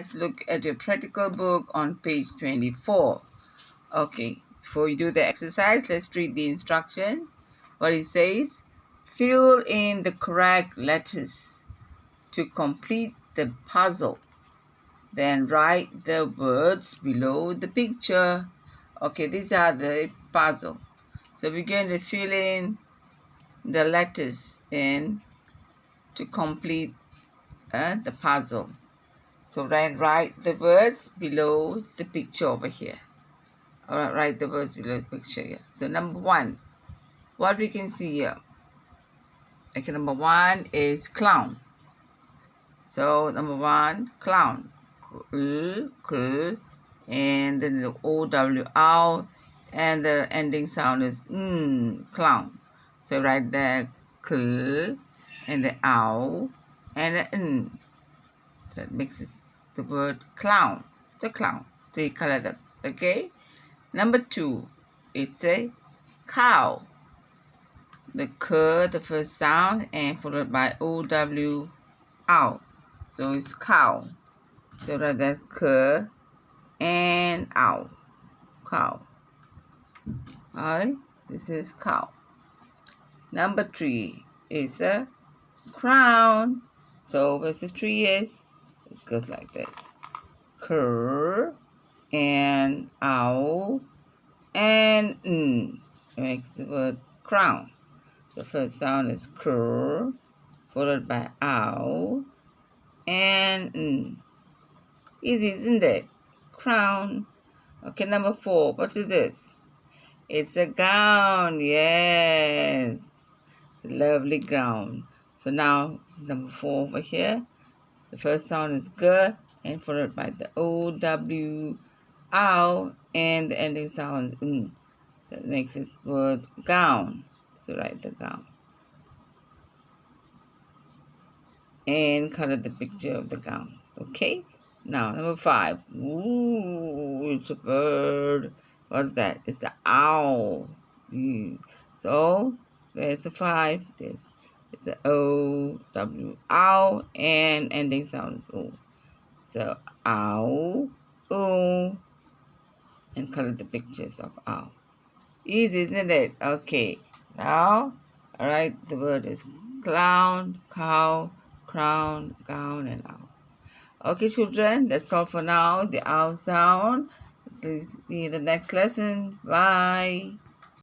Let's look at your practical book on page 24. Okay, before you do the exercise, let's read the instruction. What it says, fill in the correct letters to complete the puzzle. Then write the words below the picture. Okay, these are the puzzle. So we're going to fill in the letters in to complete the puzzle. So write the words below the picture over here. Alright, write the words below the picture here. So number one, what we can see here. Okay, number one is clown. So number one, clown. K, and then the OW, and the ending sound is clown. So write the K and the ow and the n. That makes it the word clown. The clown. So you color them. Okay. Number two, it's a cow. The K, the first sound, and followed by OW, ow. So it's cow. So write that K and ow. Cow. Alright, this is cow. Number three is a crown. So where's the tree is? It goes like this. K and ow and n. It makes the word crown. The first sound is K, followed by ow and n. Easy, isn't it? Crown. Okay, number four. What is this? It's a gown. Yes. Lovely gown. So now, this is number four over here. The first sound is G and followed by the OW, ow, and the ending sound is N. That makes this word gown. So write the gown. And color the picture of the gown. Okay? Now, number five. Ooh, it's a bird. What's that? It's an owl. So, there's the five. This is the O-W, owl, and ending sound is O. So, owl, O, and color the pictures of owl. Easy, isn't it? Okay. Now, alright, the word is clown, cow, crown, gown, and owl. Okay, children, that's all for now. The owl sound. See you in the next lesson. Bye.